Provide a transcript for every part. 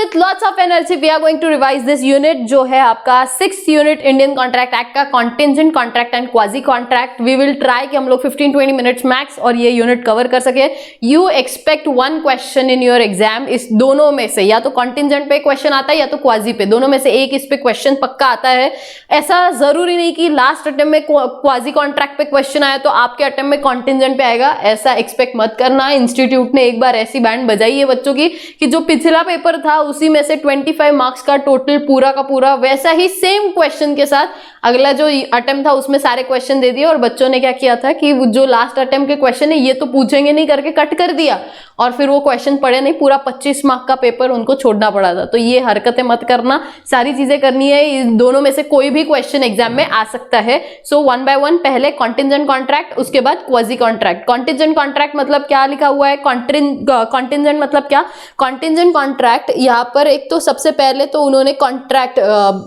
with lots of energy we are going to revise this unit जो है आपका 6th unit Indian contract act का contingent contract and quasi contract. We will try कि हम लोग 15-20 minutes max और ये यूनिट कवर कर सके। You expect 1 question in your exam, इस दोनों में से या तो कॉन्टिजेंट पे क्वेश्चन आता है या तो क्वाजी पे, दोनों में से एक इस पे क्वेश्चन पक्का आता है। ऐसा जरूरी नहीं कि लास्ट अटेम्प्ट में क्वाजी कॉन्ट्रैक्ट पे क्वेश्चन आया तो आपके अटेम्प्ट में कॉन्टिजेंट पे आएगा, ऐसा एक्सपेक्ट मत करना। इंस्टीट्यूट ने एक बार ऐसी बैंड बजाई है बच्चों की कि जो पिछला पेपर था उसी में से 25 मार्क्स का टोटल पूरा का पूरा वैसा ही सेम क्वेश्चन के साथ अगला जो अटेम्प्ट था उसमें सारे क्वेश्चन दे दिए, और बच्चों ने क्या किया था कि जो लास्ट अटेम्प्ट के क्वेश्चन है ये तो पूछेंगे नहीं करके कट कर दिया, और फिर वो क्वेश्चन पढ़े नहीं, पूरा 25 मार्क का पेपर उनको छोड़ना पड़ा था। तो ये हरकतें मत करना, सारी चीजें करनी है, इन दोनों में से कोई भी क्वेश्चन एग्जाम में आ सकता है। सो 1 by 1 पहले कॉन्टिजेंट कॉन्ट्रैक्ट, उसके बाद क्वाजी कॉन्ट्रैक्ट। कॉन्टिजेंट कॉन्ट्रैक्ट मतलब क्या लिखा हुआ है, कॉन्टिजेंट मतलब क्या, कॉन्टिजेंट कॉन्ट्रैक्ट यहाँ पर एक तो सबसे पहले तो उन्होंने कॉन्ट्रैक्ट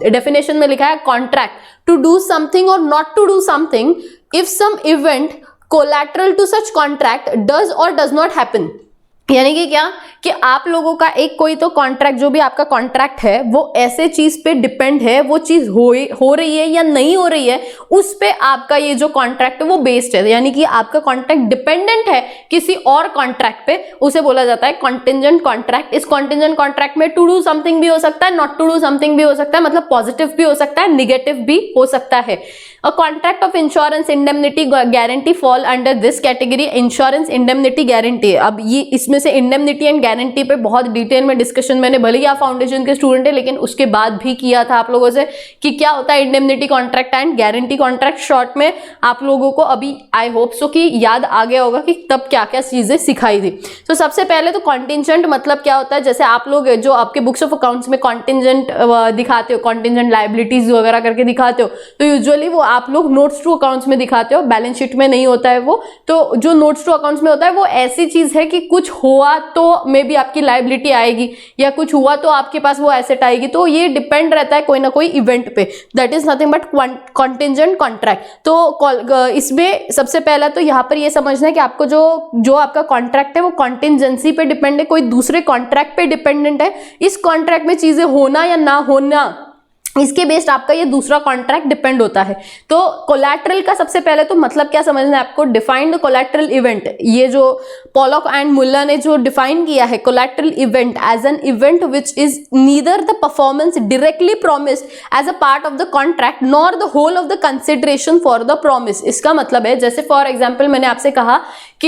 डेफिनेशन में लिखा है contract to do something or not to do something if some event collateral to such contract does or does not happen। यानी कि क्या कि आप लोगों का एक कोई तो कॉन्ट्रैक्ट, जो भी आपका कॉन्ट्रैक्ट है वो ऐसे चीज पे डिपेंड है, वो चीज हो रही है या नहीं हो रही है, उस पे आपका ये जो कॉन्ट्रैक्ट है वो बेस्ड है। यानी कि आपका कॉन्ट्रैक्ट डिपेंडेंट है किसी और कॉन्ट्रैक्ट पे, उसे बोला जाता है कॉन्टिजेंट कॉन्ट्रैक्ट। इस कॉन्टिजेंट कॉन्ट्रैक्ट में टू डू समथिंग भी हो सकता है, नॉट टू डू समथिंग भी हो सकता है, मतलब पॉजिटिव भी हो सकता है, निगेटिव भी हो सकता है। A contract of insurance indemnity guarantee fall under this category, insurance indemnity guarantee. अब ये इसमें से इंडेमनिटी एंड गारंटी पे बहुत डिटेल में डिस्कशन मैंने, भले ही आप फाउंडेशन के स्टूडेंट है लेकिन उसके बाद भी किया था आप लोगों से कि क्या होता है indemnity contract and guarantee contract. Short में आप लोगों को अभी आई होप सो कि याद आ गया होगा कि तब क्या क्या चीजें सिखाई थी। तो सबसे पहले तो कॉन्टिजेंट मतलब क्या होता है, जैसे आप लोग जो आपके बुक्स ऑफ अकाउंट्स में कॉन्टिजेंट दिखाते हो, कॉन्टिजेंट लायबिलिटीज वगैरह करके दिखाते हो, तो यूजुअली वो आप लोग नोट्स टू अकाउंट्स में दिखाते हो, बैलेंस शीट में नहीं होता है वो। तो जो नोट्स टू अकाउंट्स में होता है वो ऐसी चीज है कि कुछ हुआ तो मे बी आपकी लायबिलिटी आएगी, या कुछ हुआ तो आपके पास वो एसेट आएगी, तो ये डिपेंड रहता है कोई ना कोई इवेंट पे। That is nothing but contingent contract. तो इसमें सबसे पहला तो यहाँ पर ये समझना है कि आपको जो आपका कॉन्ट्रैक्ट है वो कॉन्टिजेंसी पे डिपेंड है, कोई दूसरे कॉन्ट्रैक्ट पे डिपेंडेंट है। इस कॉन्ट्रैक्ट में चीजें होना या ना होना, इसके बेस्ड आपका ये दूसरा कॉन्ट्रैक्ट डिपेंड होता है। तो कोलैटरल का सबसे पहले तो मतलब क्या समझना है आपको, डिफाइंड कोलैटरल इवेंट। ये जो पॉलॉक एंड मुल्ला ने जो डिफाइन किया है collateral event as an event which is neither the performance directly promised as a part of the contract nor the whole of the consideration for the promise. इसका मतलब है जैसे फॉर एग्जाम्पल मैंने आपसे कहा कि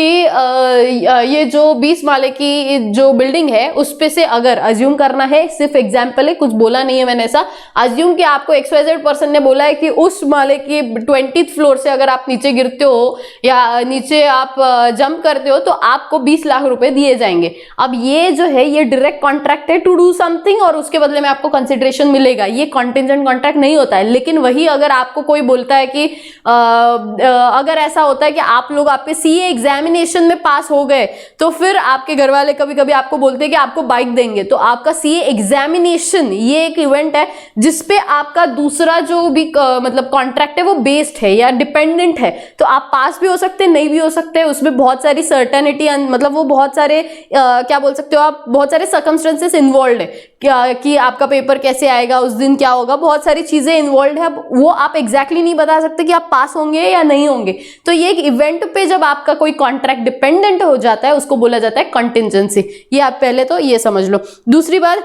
ये जो 20 माले की जो बिल्डिंग है उस पे से अगर अज्यूम करना है, सिर्फ एग्जाम्पल है, कुछ बोला नहीं है मैंने, ऐसा अज्यूम कि आपको XYZ पर्सन ने बोला है कि उस माले की 20th फ्लोर से अगर आप नीचे गिरते हो या नीचे आप जंप करते हो तो आपको 20 लाख रुपए दिए जाएंगे। अब ये जो है ये डायरेक्ट कॉन्ट्रैक्ट है टू डू समथिंग और उसके बदले में आपको कंसिडरेशन मिलेगा, ये कॉन्टिजेंट कॉन्ट्रैक्ट नहीं होता है। लेकिन वही अगर आपको कोई बोलता है कि अगर ऐसा होता है कि आप लोग आपके CA एग्जामिनेशन में पास हो गए तो फिर आपके घर वाले कभी कभी आपको बोलते हैं कि आपको बाइक देंगे, तो आपका CA एग्जामिनेशन ये एक इवेंट है जिसपे आपका दूसरा जो भी मतलब कॉन्ट्रैक्ट है वो बेस्ड है या डिपेंडेंट है। तो आप पास भी हो सकते हैं, नहीं भी हो सकते, उसमें बहुत सारी सर्टेनिटी, मतलब वो बहुत सारे क्या बोल सकते हो आप, बहुत सारे सर्कमस्टेंसेस इन्वॉल्व है क्या कि आपका पेपर कैसे आएगा, उस दिन क्या होगा, बहुत सारी चीजें इन्वॉल्व है। वो आप एग्जैक्टली नहीं बता सकते कि आप पास होंगे या नहीं होंगे। तो ये एक इवेंट पे जब आपका कोई कॉन्ट्रैक्ट डिपेंडेंट हो जाता है उसको बोला जाता है कॉन्टिजेंसी। ये आप पहले तो ये समझ लो। दूसरी बात,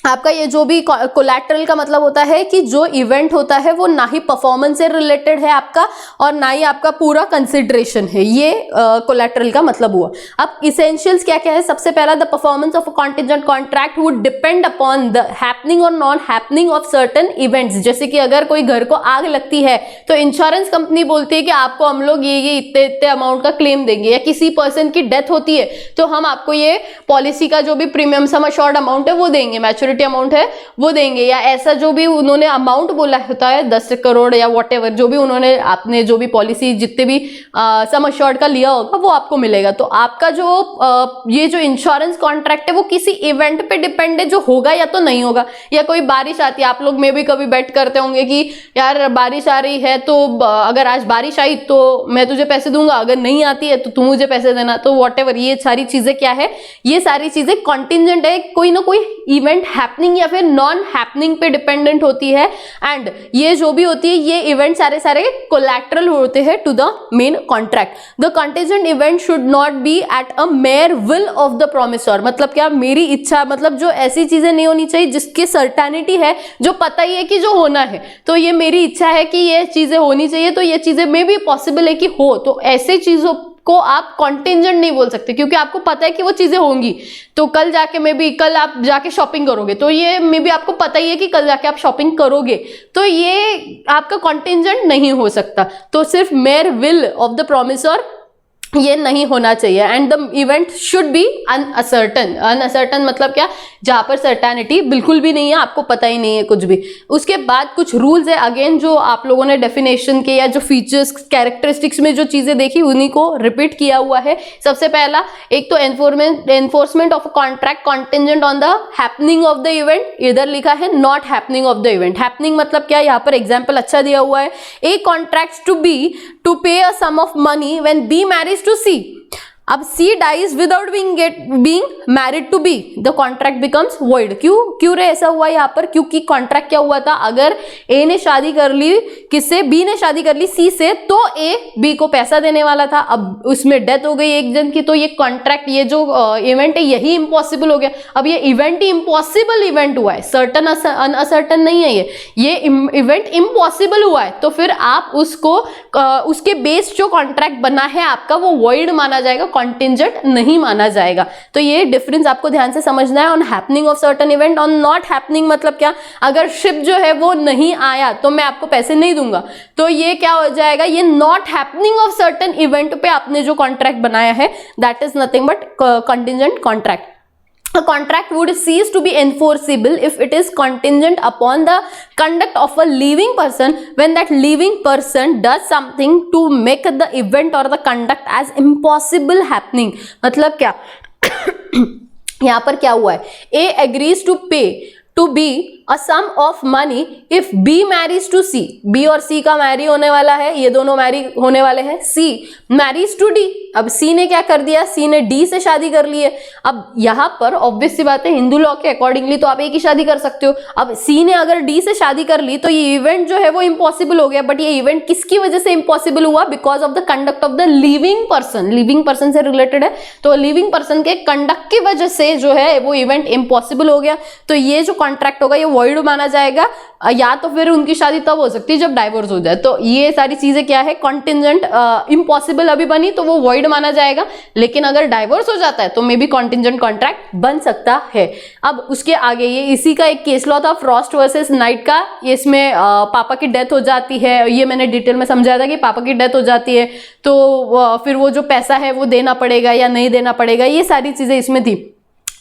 आपका ये जो भी कोलैटरल का मतलब होता है कि जो इवेंट होता है वो ना ही परफॉर्मेंस से रिलेटेड है आपका और ना ही आपका पूरा कंसिडरेशन है, ये कोलैटरल का मतलब हुआ। अब इसेंशियल्स क्या क्या है, सबसे पहला the performance of a contingent contract would depend upon the happening और non happening of certain events. जैसे कि अगर कोई घर को आग लगती है तो इंश्योरेंस कंपनी बोलती है कि आपको हम लोग ये इतने अमाउंट का क्लेम देंगे, या किसी पर्सन की डेथ होती है तो हम आपको ये पॉलिसी का जो भी प्रीमियम सम अश्योर्ड अमाउंट है वो देंगे, मैच्योरिटी श्योरिटी अमाउंट है वो देंगे, या ऐसा जो भी उन्होंने अमाउंट बोला होता है 10 करोड़ या व्हाटएवर जो भी उन्होंने आपने जो भी पॉलिसी जितने भी सम अश्योर्ड का लिया होगा वो आपको मिलेगा। तो आपका जो ये जो इंश्योरेंस कॉन्ट्रैक्ट है वो किसी इवेंट पे डिपेंड है जो होगा या तो नहीं होगा, या कोई बारिश आती है, आप लोग में भी कभी बेट करते होंगे कि यार बारिश आ रही है तो अगर आज बारिश आई तो मैं तुझे पैसे दूंगा, अगर नहीं आती है तो तू मुझे पैसे देना। तो व्हाटएवर ये सारी चीजें क्या है, ये सारी चीजें कॉन्टिंजेंट है, कोई ना कोई इवेंट हैपनिंग या फिर नॉन हैपनिंग पे डिपेंडेंट होती है। एंड ये जो भी होती है ये इवेंट सारे कोलैटरल होते हैं to the main contract. The contingent event should not be at a mere will of the promisor, मतलब क्या, मेरी इच्छा, मतलब जो ऐसी चीजें नहीं होनी चाहिए जिसकी सर्टेनिटी है, जो पता ही है कि जो होना है, तो ये मेरी इच्छा है कि ये चीजें होनी चाहिए, तो ये चीजें में भी पॉसिबल है कि हो, तो ऐसे चीजों को आप कॉन्टिंजेंट नहीं बोल सकते क्योंकि आपको पता है कि वो चीजें होंगी। तो कल जाके मे बी कल आप जाके शॉपिंग करोगे तो ये मे बी आपको पता ही है कि कल जाके आप शॉपिंग करोगे, तो ये आपका कॉन्टिंजेंट नहीं हो सकता। तो सिर्फ mere will of the promisor ये नहीं होना चाहिए। And the event should be uncertain. Uncertain मतलब क्या, जहां पर सर्टेनिटी बिल्कुल भी नहीं है, आपको पता ही नहीं है कुछ भी। उसके बाद कुछ रूल्स है अगेन जो आप लोगों ने डेफिनेशन के या जो फीचर्स कैरेक्टरिस्टिक्स में जो चीजें देखी उन्हीं को रिपीट किया हुआ है। सबसे पहला एक तो enforcement of contract contingent on the happening of the event, इधर लिखा है not happening of the event. Happening मतलब क्या, यहाँ पर एग्जाम्पल अच्छा दिया हुआ है, A contract to B to pay a sum of money when B marriage to C. अब C dies without being married to B, the contract becomes void। क्यों रे ऐसा हुआ यहाँ पर, क्योंकि कॉन्ट्रैक्ट क्या हुआ था, अगर A ने शादी कर ली किससे, B ने शादी कर ली C से, तो A B को पैसा देने वाला था। अब उसमें डेथ हो गई एक जन की, तो ये कॉन्ट्रैक्ट, ये जो इवेंट है यही इम्पॉसिबल हो गया। अब ये इवेंट ही इम्पॉसिबल इवेंट हुआ है, सर्टन अनअसर्टन नहीं है, ये इवेंट इम्पॉसिबल हुआ है, तो फिर आप उसको उसके बेस जो कॉन्ट्रैक्ट बना है आपका वो वॉइड माना जाएगा, कॉन्टिंजेंट नहीं माना जाएगा। तो ये डिफरेंस आपको ध्यान से समझना है। On happening of certain event, on not happening मतलब क्या, अगर शिप जो है वो नहीं आया तो मैं आपको पैसे नहीं दूंगा, तो ये क्या हो जाएगा, ये not happening of certain event पे आपने जो कॉन्ट्रैक्ट बनाया है that is nothing but contingent contract. A contract would cease to be enforceable if it is contingent upon the conduct of a living person when that living person does something to make the event or the conduct as impossible happening। मतलब क्या यहाँ पर क्या हुआ है, A agrees to pay to B a sum of money if B marries to C। B और C का Mary होने वाला है, ये दोनों मैरी होने वाले हैं। C marries to D, अब C ने क्या कर दिया, C ने D से शादी कर ली है। अब यहाँ पर ऑब्वियस सी बात है, हिंदू लॉ के अकॉर्डिंगली तो आप एक ही शादी कर सकते हो। अब C ने अगर D से शादी कर ली तो ये इवेंट जो है वो इम्पॉसिबल हो गया। बट ये इवेंट किसकी वजह से इम्पॉसिबल हुआ, because of the conduct of the living person. Living person से रिलेटेड है, तो लिविंग पर्सन के कंडक्ट की वजह से जो है वो इवेंट इम्पॉसिबल हो गया। तो ये जो कॉन्ट्रैक्ट होगा ये वॉइड माना जाएगा, या तो फिर उनकी शादी तब हो सकती है जब डाइवोर्स हो जाए। तो ये सारी चीजें क्या है, कॉन्टिंजेंट इम्पॉसिबल अभी बनी तो वो वॉइड माना जाएगा, लेकिन अगर डाइवोर्स हो जाता है तो मे बी कॉन्टिंजेंट कॉन्ट्रैक्ट बन सकता है। अब उसके आगे ये इसी का एक केस लॉ था फ्रॉस्ट वर्सेस नाइट का, इसमें पापा की डेथ हो जाती है, ये मैंने डिटेल में समझाया था कि पापा की डेथ हो जाती है तो फिर वो जो पैसा है वो देना पड़ेगा या नहीं देना पड़ेगा, ये सारी चीजें इसमें थी।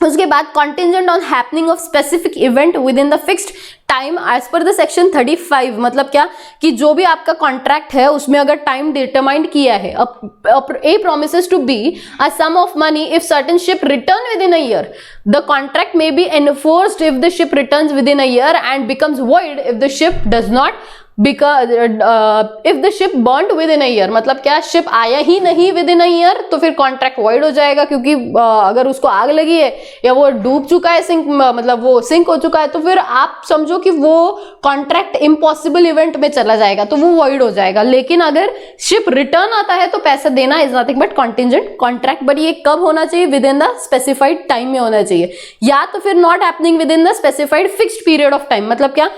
उसके बाद contingent on happening of specific event within the fixed time as per the section 35। मतलब क्या कि जो भी आपका कॉन्ट्रैक्ट है उसमें अगर टाइम डिटरमाइंड किया है, A promises to B a sum of money if certain ship return within a year, the contract may be enforced if the ship returns within a year and becomes void if the ship does not because if the ship burned within a year. मतलब क्या, ship आया ही नहीं with in a year तो फिर contract void हो जाएगा, क्योंकि अगर उसको आग लगी है या वो डूब चुका है, सिंक मतलब वो सिंक हो चुका है, तो फिर आप समझो कि वो कॉन्ट्रैक्ट इम्पॉसिबल इवेंट में चला जाएगा, तो वो वॉइड हो जाएगा। लेकिन अगर शिप रिटर्न आता है तो पैसा देना is nothing but contingent contract. But ये कब होना चाहिए, with in the specified time में होना चाहिए, या तो फिर not happening with in the specified fixed period of time. मतलब क्या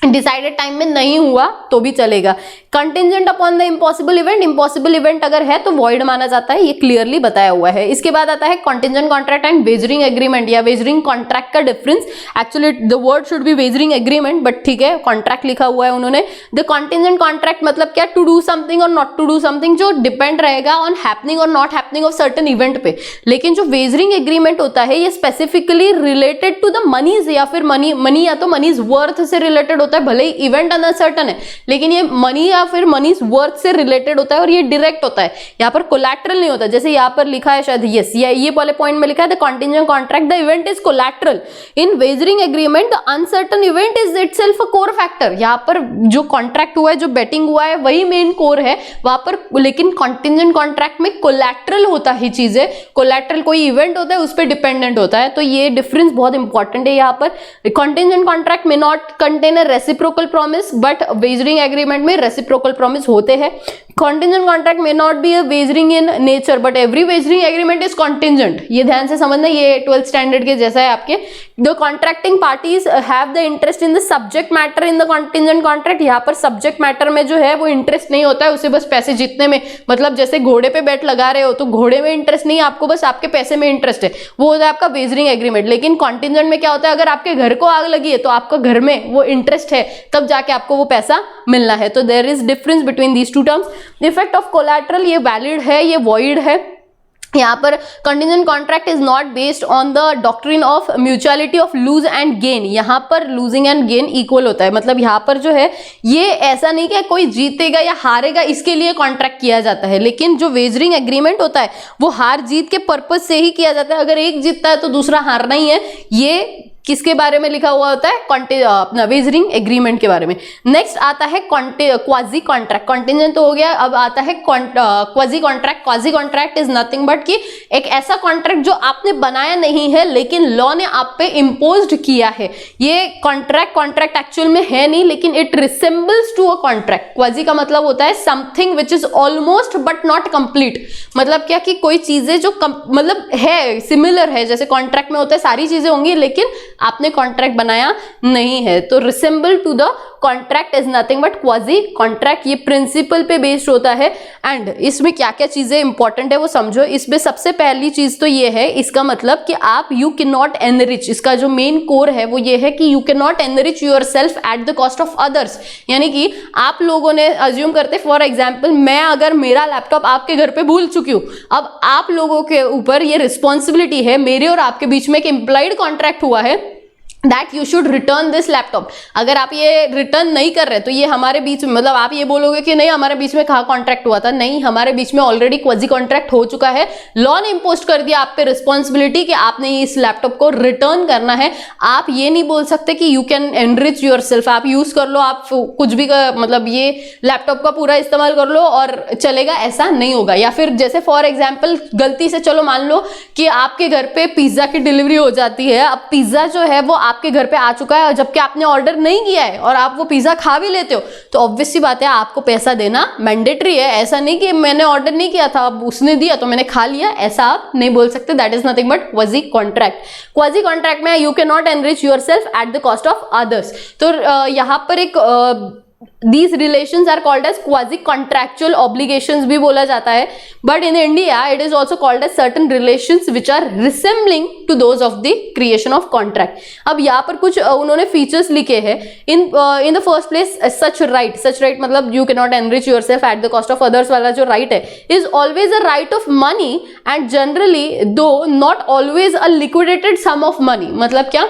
डिसाइडेड टाइम में नहीं हुआ तो भी चलेगा। Contingent upon the impossible event, impossible event अगर है तो वॉइड माना जाता है, ये क्लियरली बताया हुआ है। इसके बाद आता है contingent contract and wagering agreement या वेजरिंग कॉन्ट्रैक्ट का difference. Actually the word should be wagering agreement, but ठीक है कॉन्ट्रैक्ट लिखा हुआ है उन्होंने। द कंटिंजेंट कॉन्ट्रैक्ट मतलब क्या, टू डू समथिंग और नॉट टू डू समथिंग, जो डिपेंड रहेगा ऑन हैपनिंग और not happening of certain event पे। लेकिन जो वेजरिंग एग्रीमेंट होता है ये स्पेसिफिकली रिलेटेड टू द मनीज, या फिर मनी या तो मनीज वर्थ से रिलेटेड होता है, भले ही इवेंट अनसर्टन है लेकिन ये मनी या फिर मनीज वर्थ से रिलेटेड होता है और ये डायरेक्ट होता है। यहाँ पर कोलैटरल नहीं होता, जैसे यहाँ पर लिखा है शायद, यस ये वाले पॉइंट में लिखा है the contingent contract the event is collateral, in wagering agreement the uncertain event is itself a core factor. यहाँ पर जो कॉन्ट्रैक्ट हुआ है, जो बेटिंग हुआ है, वही मेन कोर है वहां पर। लेकिन कंटिंजेंट कॉन्ट्रैक्ट में कोलैटरल होता है चीजें, कोलैटरल कोई इवेंट होता है उस पर डिपेंडेंट होता है, तो ये डिफरेंस बहुत इंपॉर्टेंट है यहाँ पर। कंटिंजेंट कॉन्ट्रैक्ट में not contain a reciprocal promise, but wagering agreement में रेसिप्रोकल प्रॉमिस होते हैं। कंटिंजेंट कॉन्ट्रैक्ट में not be a wagering in nature, but every wagering agreement is contingent. ये ध्यान से समझना, ये 12th स्टैंडर्ड के जैसा है आपके। The contracting parties have the interest in the subject matter in the contingent contract. यहाँ पर सब्जेक्ट मैटर में जो है वो इंटरेस्ट नहीं होता है, उसे बस पैसे जीतने में, मतलब जैसे घोड़े पे बैट लगा रहे हो तो घोड़े में इंटरेस्ट नहीं है आपको, बस आपके पैसे में इंटरेस्ट है, वो होता है आपका वेजरिंग एग्रीमेंट। लेकिन कंटिंजेंट में क्या होता है, अगर आपके घर को आग लगी है तो आपका घर में वो इंटरेस्ट है, तब जाके आपको वो पैसा मिलना है। तो there is difference between these two terms. Effect of collateral, ये वैलिड है, ये वॉइड है। यहाँ पर contingent contract is not based on the doctrine of mutuality of lose and gain. यहाँ पर लूजिंग एंड गेन इक्वल होता है, मतलब यहाँ पर जो है ये ऐसा नहीं कि कोई जीतेगा या हारेगा इसके लिए कॉन्ट्रैक्ट किया जाता है। लेकिन जो वेजरिंग एग्रीमेंट होता है वो हार जीत के पर्पज से ही किया जाता है, अगर एक जीतता है तो दूसरा हारना ही है। ये किसके बारे में लिखा हुआ होता है, अपना वेजरिंग एग्रीमेंट के बारे में। नेक्स्ट आता है क्वाजी कॉन्ट्रैक्ट। कंटिंजेंट तो हो गया, अब आता है quasi contract. Quasi contract is nothing but कि एक ऐसा कॉन्ट्रैक्ट जो आपने बनाया नहीं है लेकिन लॉ ने आप पे इम्पोज्ड किया है। ये कॉन्ट्रैक्ट एक्चुअल में है नहीं, लेकिन it resembles to a contract. Quasi का मतलब होता है something which is almost but not complete. मतलब क्या कि कोई चीजें जो मतलब है, सिमिलर है, जैसे कॉन्ट्रैक्ट में होता है सारी चीजें होंगी लेकिन आपने कॉन्ट्रैक्ट बनाया नहीं है, तो resemble to the contract is nothing but quasi contract. ये प्रिंसिपल पे बेस्ड होता है। एंड इसमें क्या क्या चीजें इंपॉर्टेंट है वो समझो। इसमें सबसे पहली चीज तो ये है, इसका मतलब कि आप यू कैन नॉट एनरिच, इसका जो मेन कोर है वो ये है कि you can not enrich yourself at the cost of others. यानी कि आप लोगों ने अज्यूम करते, फॉर एग्जाम्पल मैं अगर मेरा लैपटॉप आपके घर पे भूल चुकी हूं, अब आप लोगों के ऊपर ये रिस्पॉन्सिबिलिटी है, मेरे और आपके बीच में एक इम्प्लाइड कॉन्ट्रैक्ट हुआ है that you should return this laptop. अगर आप ये रिटर्न नहीं कर रहे तो ये हमारे बीच में, मतलब आप ये बोलोगे कि नहीं हमारे बीच में कहाँ कॉन्ट्रैक्ट हुआ था, नहीं, हमारे बीच में ऑलरेडी क्वाजी कॉन्ट्रैक्ट हो चुका है। लॉ ने इम्पोज कर दिया आप पे रिस्पॉन्सिबिलिटी कि आपने इस लैपटॉप को रिटर्न करना है। आप ये नहीं बोल सकते कि यू कैन एनरिच योरसेल्फ, आप यूज कर लो, आप कुछ भी मतलब ये लैपटॉप का पूरा इस्तेमाल कर लो और चलेगा, ऐसा नहीं होगा। या फिर जैसे फॉर एग्जाम्पल गलती से चलो मान लो कि आपके घर पे पिज्जा की डिलीवरी हो जाती है, अब पिज्जा जो है वो आपके घर पे आ चुका है और जबकि आपने ऑर्डर नहीं किया है और आप वो पिज्जा खा भी लेते हो, तो ऑब्वियस सी बात है आपको पैसा देना मैंडेटरी है। ऐसा नहीं कि मैंने ऑर्डर नहीं किया था, अब उसने दिया तो मैंने खा लिया, ऐसा आप नहीं बोल सकते। That is nothing but quasi contract. Quasi contract में you can not enrich yourself at the cost of others. तो यहाँ पर एक These relations are called as quasi-contractual obligations भी बोला जाता है, but in India it is also called as certain relations which are resembling to those of the creation of contract. अब यहाँ पर कुछ उन्होंने features लिखे हैं। In the first place, such right मतलब you cannot enrich yourself at the cost of others वाला जो right है is always a right of money and generally though not always a liquidated sum of money। मतलब क्या,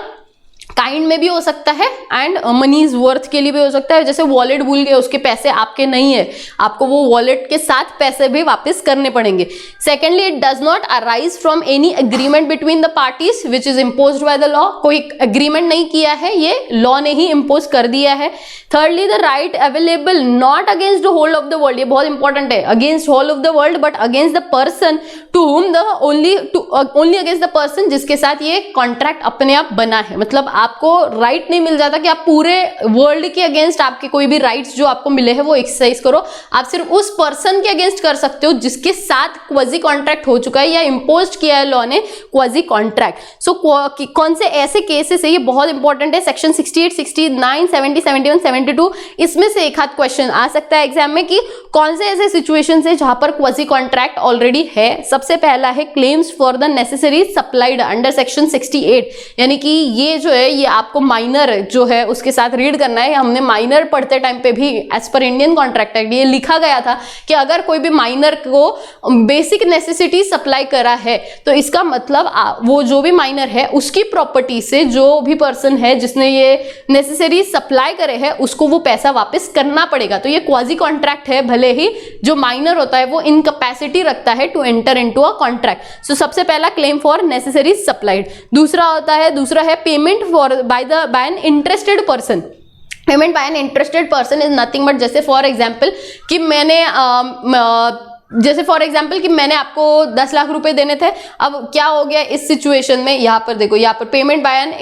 kind में भी हो सकता है एंड मनीज वर्थ के लिए भी हो सकता है। जैसे वॉलेट भूल गए, उसके पैसे आपके नहीं है, आपको वो वॉलेट के साथ पैसे भी वापस करने पड़ेंगे। Secondly, it does not arise from any agreement between the parties which is imposed by the law. कोई एग्रीमेंट नहीं किया है, ये लॉ ने ही इम्पोज कर दिया है। Thirdly, the right available not against the whole of the world, ये बहुत इंपॉर्टेंट है, against whole of the world but against the person to whom the only against the person जिसके साथ ये कॉन्ट्रैक्ट अपने आप बना है। मतलब आपको राइट नहीं मिल जाता कि आप पूरे वर्ल्ड के अगेंस्ट आपके कोई भी राइट्स जो आपको मिले हैं वो एक्सरसाइज करो। आप सिर्फ उस पर्सन के अगेंस्ट कर सकते हो जिसके साथ क्वाजी कॉन्ट्रैक्ट हो चुका है या इम्पोज किया है लॉ ने क्वाजी कॉन्ट्रैक्ट। सो कौन से ऐसे केसेस है, ये बहुत इंपॉर्टेंट है, सेक्शन 68, 69, 70, 71, 72, इसमें से एक हाथ क्वेश्चन आ सकता है एग्जाम में कि कौन से ऐसे सिचुएशन है जहां पर क्वाजी कॉन्ट्रैक्ट ऑलरेडी है। सबसे पहला है claims for the necessary supplied under section 68, यानी कि ये जो है ये आपको माइनर जो है उसके साथ रीड करना है। हमने माइनर पढ़ते टाइम पे भी as per Indian contract act ये लिखा गया था कि अगर कोई भी माइनर को बेसिक नेसेसिटी सप्लाई करा है तो इसका मतलब वो जो भी माइनर है उसकी प्रॉपर्टी से जो भी पर्सन है जिसने ये नेसेसरी सप्लाई करे है उसको वो पैसा वापस करना पड़ेगा। तो ये क्वाजी कॉन्ट्रैक्ट है, भले ही जो माइनर होता है वो इनकैपेसिटी रखता है to enter into a contract. So सबसे पहला क्लेम फॉर नेसेसरी सप्लाइड। दूसरा है payment for by an interested person. Payment by an interested person is nothing but जैसे फॉर एग्जाम्पल कि मैंने आपको 10 लाख रुपए देने थे। अब क्या हो गया इस सिचुएशन में, यहाँ पर देखो, यहाँ पर payment by an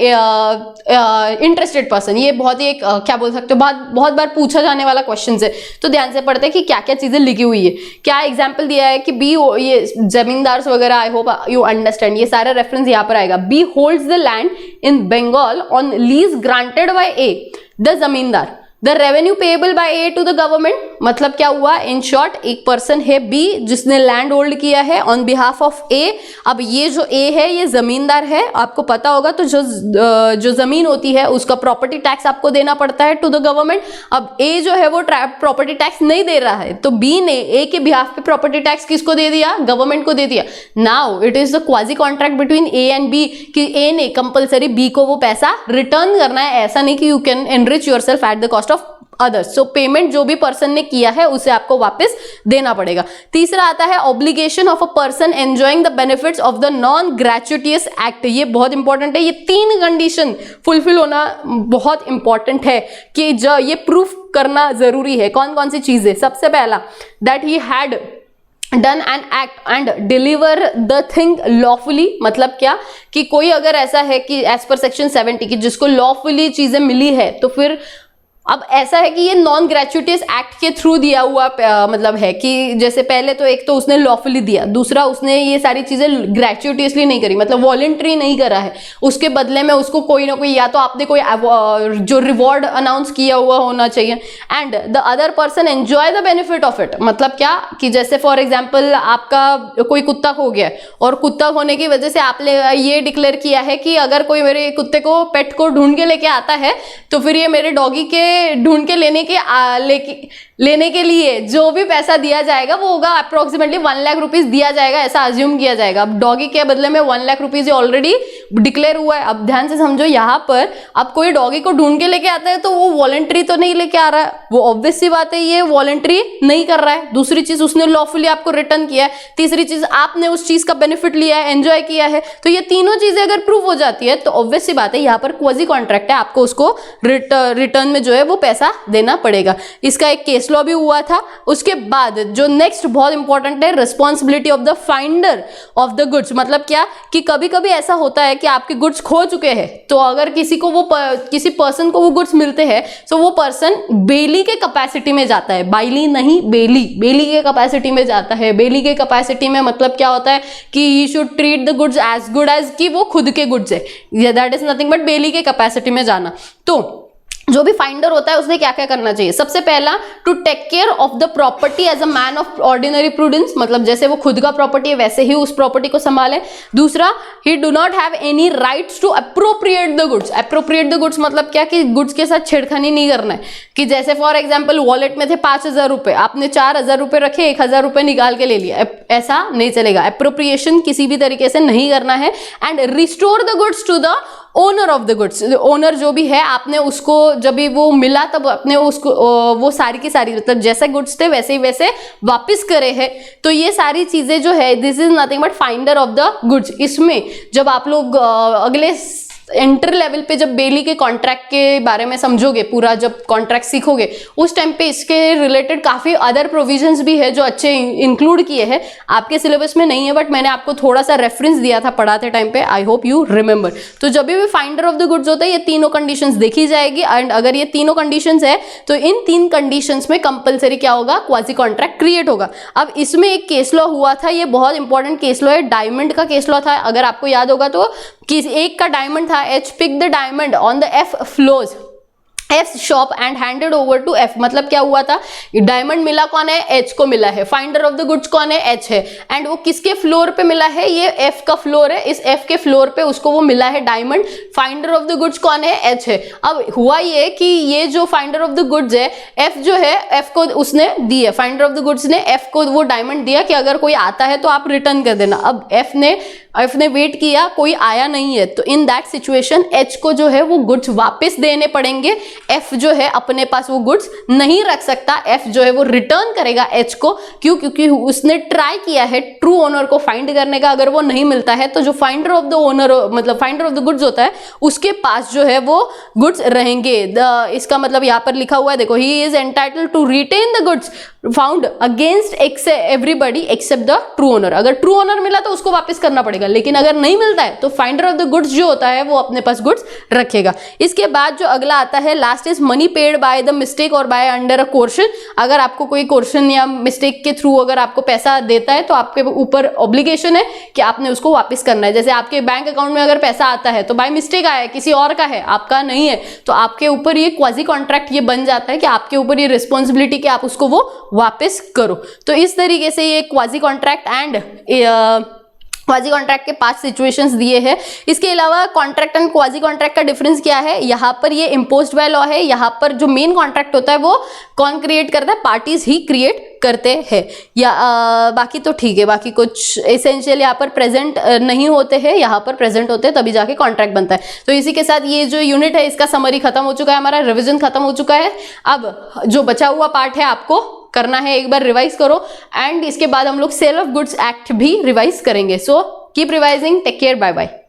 interested person, ये बहुत ही एक क्या बोल सकते हो बहुत बार पूछा जाने वाला क्वेश्चन है। तो ध्यान से पढ़ते हैं कि क्या क्या चीजें लिखी हुई है। क्या एग्जाम्पल दिया है कि बी, ये जमींदार वगैरह, आई होप यू अंडरस्टैंड, ये सारा रेफरेंस यहाँ पर आएगा। B holds the land in Bengal on lease granted by A the zamindar, the revenue payable by A to the government. मतलब क्या हुआ, इन शॉर्ट एक पर्सन है बी जिसने लैंड होल्ड किया है ऑन बिहाफ ऑफ ए। अब ये जो ए है ये जमींदार है, आपको पता होगा, तो जो जमीन होती है उसका प्रॉपर्टी टैक्स आपको देना पड़ता है टू द गवर्नमेंट। अब ए जो है वो प्रॉपर्टी टैक्स नहीं दे रहा है, तो बी ने ए के बिहाफ पे प्रॉपर्टी टैक्स किसको दे दिया, गवर्नमेंट को दे दिया। Now it is the quasi contract between A and B कि ए ने कंपलसरी बी को वो पैसा रिटर्न करना है। ऐसा नहीं कि you can enrich yourself at the cost of others. So payment जो भी पर्सन ने किया है उसे आपको वापस देना पड़ेगा। तीसरा आता है obligation of a person enjoying the benefits of the non gratuitous act. ये बहुत इंपॉर्टेंट है, ये 3 कंडीशन फुलफिल होना बहुत इंपॉर्टेंट है कि जो ये प्रूफ करना जरूरी है। कौन कौन सी चीजें, सबसे पहला that he had done an act and deliver the thing lawfully. मतलब क्या कि कोई अगर ऐसा है कि एज पर सेक्शन 70 की जिसको लॉफुली चीजें मिली है, तो फिर अब ऐसा है कि ये नॉन ग्रेचुइटियस एक्ट के थ्रू दिया हुआ मतलब है कि जैसे पहले तो एक तो उसने लॉफुली दिया, दूसरा उसने ये सारी चीजें ग्रेचुइटियसली नहीं करी, मतलब वॉलंटरी नहीं करा है। उसके बदले में उसको कोई ना कोई, या तो आपने कोई जो रिवॉर्ड अनाउंस किया हुआ होना चाहिए, and the other person enjoy the benefit of it. मतलब क्या कि जैसे फॉर एग्जाम्पल आपका कोई कुत्ता खो गया और कुत्ता खोने की वजह से आपने ये डिक्लेयर किया है कि अगर कोई मेरे कुत्ते को, पेट को ढूंढ के लेके आता है तो फिर ये मेरे डॉगी के ढूंढ के लेने के लिए जो भी पैसा दिया जाएगा वो होगा अप्रोक्सीमेटली 1 लाख रुपीज दिया जाएगा, ऐसा अज्यूम किया जाएगा। अब डॉगी के बदले में 1 लाख रुपीज ऑलरेडी डिक्लेयर हुआ है। अब ध्यान से समझो, यहाँ पर अब कोई डॉगी को ढूंढ के लेके आता है तो वो वॉलंटरी तो नहीं लेके आ रहा है, वो ऑब्वियस सी बात है ये वॉलंटरी नहीं कर रहा है। दूसरी चीज उसने लॉफुली आपको रिटर्न किया है, तीसरी चीज आपने उस चीज का बेनिफिट लिया है, एंजॉय किया है। तो ये तीनों चीजें अगर प्रूव हो जाती है तो ऑब्वियस सी बात है यहाँ पर क्वाजी कॉन्ट्रैक्ट है, आपको उसको रिटर्न में जो है वो पैसा देना पड़ेगा। इसका एक केस लॉ भी हुआ था। उसके बाद जो नेक्स्ट बहुत इंपॉर्टेंट है, responsibility of the finder of the goods. मतलब क्या कि कभी कभी ऐसा होता है कि आपके गुड्स खो चुके हैं, तो अगर किसी पर्सन को वो गुड्स मिलते हैं तो वो पर्सन बेली के कैपेसिटी में जाता है, बाइली नहीं, बेली के कैपेसिटी में जाता है। बेली के कैपेसिटी में मतलब क्या होता है कि he should treat the goods as good as कि वो खुद के गुड्स है, that is nothing but bailee के कैपेसिटी में जाना। तो जो भी फाइंडर होता है उसने क्या क्या करना चाहिए, सबसे पहला to take care of the property as a man of ordinary prudence. मतलब जैसे वो खुद का प्रॉपर्टी है वैसे ही उस प्रॉपर्टी को संभाले। दूसरा, he do not have any rights to appropriate the goods. Appropriate the goods मतलब क्या कि गुड्स के साथ छेड़खानी नहीं करना है। कि जैसे फॉर एग्जाम्पल वॉलेट में थे 5,000 रुपए, आपने 4,000 रुपए रखे, 1,000 रुपए निकाल के ले लिया, ऐसा नहीं चलेगा। अप्रोप्रिएशन किसी भी तरीके से नहीं करना है। And restore the goods to the owner of the goods. Owner जो भी है, आपने उसको जब भी वो मिला तब अपने उसको वो सारी की सारी, मतलब जैसे गुड्स थे वैसे ही वैसे वापस करे हैं। तो ये सारी चीजें जो है, this is nothing but finder of the goods. इसमें जब आप लोग अगले एंटर लेवल पे जब बेली के कॉन्ट्रैक्ट के बारे में समझोगे, पूरा जब कॉन्ट्रैक्ट सीखोगे, उस टाइम पे इसके रिलेटेड काफी अदर प्रोविजंस भी है जो अच्छे इंक्लूड किए हैं। आपके सिलेबस में नहीं है बट मैंने आपको थोड़ा सा रेफरेंस दिया था पढ़ाते टाइम पे, आई होप यू रिमेंबर। तो जब भी फाइंडर ऑफ द गुड्स होता है ये तीनों कंडीशंस देखी जाएगी, एंड अगर ये तीनों कंडीशंस है तो इन 3 कंडीशंस में कंपलसरी क्या होगा, क्वाजी कॉन्ट्रैक्ट क्रिएट होगा। अब इसमें एक केस लॉ हुआ था, ये बहुत इंपॉर्टेंट केस लॉ है, डायमंड का केस लॉ था, अगर आपको याद होगा तो किस एक का डायमंड था, H pick the diamond on the F floors F shop and handed over to F. मतलब क्या हुआ था, डायमंड मिला कौन है, एच को मिला है, फाइंडर ऑफ द गुड्स कौन है, एच है, एंड वो किसके फ्लोर पे मिला है, ये एफ का फ्लोर है, इस एफ के फ्लोर पे उसको वो मिला है diamond, finder of the goods कौन है, एच है। अब हुआ ये कि ये जो फाइंडर ऑफ द गुड्स है, एफ जो है, एफ को उसने दी है, फाइंडर ऑफ द गुड्स ने एफ को वो डायमंड दिया कि अगर कोई आता है तो आप रिटर्न कर देना। अब एफ ने वेट किया, कोई आया नहीं है, तो इन दैट सिचुएशन एच को जो है वो गुड्स वापस देने पड़ेंगे। एफ जो है अपने पास वो गुड्स नहीं रख सकता, एफ जो है वो रिटर्न करेगा एच को, क्यों, क्योंकि उसने ट्राई किया है ट्रू ओनर को फाइंड करने का, अगर वो नहीं मिलता है तो जो फाइंडर ऑफ द ओनर मतलब फाइंडर ऑफ द गुड्स होता है उसके पास जो है वो गुड्स रहेंगे। इसका मतलब यहाँ पर लिखा हुआ है, देखो, he is entitled to retain the goods found against everybody except the true owner. अगर ट्रू ओनर मिला तो उसको वापस करना पड़ेगा, लेकिन अगर नहीं मिलता है तो फाइंडर ऑफ द गुड्स जो होता है वो अपने पास गुड्स रखेगा। इसके बाद जो अगला आता है, last is money paid by the mistake और बाय अंडर अ कोर्शन। अगर आपको कोई कोर्शन या मिस्टेक के थ्रू अगर आपको पैसा देता है तो आपके ऊपर ऑब्लिगेशन है कि आपने उसको वापस करना है। जैसे आपके बैंक अकाउंट में अगर पैसा आता है तो बाय मिस्टेक आया है, किसी और का है, आपका नहीं है, तो आपके ऊपर ये क्वाजी कॉन्ट्रैक्ट ये बन जाता है कि आपके ऊपर ये रिस्पॉन्सिबिलिटी कि आप उसको वो वापस करो। तो इस तरीके से ये quasi contract and quasi contract के 5 सिचुएशंस दिए हैं। इसके अलावा कॉन्ट्रैक्ट एंड क्वाजी कॉन्ट्रैक्ट का डिफरेंस क्या है, यहाँ पर ये इम्पोज्ड बाय लॉ है, यहाँ पर जो मेन कॉन्ट्रैक्ट होता है वो कौन क्रिएट करता है, पार्टीज ही क्रिएट करते हैं। या बाकी तो ठीक है, बाकी कुछ एसेंशियल यहाँ पर प्रेजेंट नहीं होते हैं, यहाँ पर प्रेजेंट होते हैं तभी जाके कॉन्ट्रैक्ट बनता है। तो इसी के साथ ये जो यूनिट है इसका समरी खत्म हो चुका है, हमारा रिविजन खत्म हो चुका है। अब जो बचा हुआ पार्ट है आपको करना है, एक बार रिवाइज करो, एंड इसके बाद हम लोग सेल ऑफ गुड्स एक्ट भी रिवाइज करेंगे। So keep revising, take care, bye bye.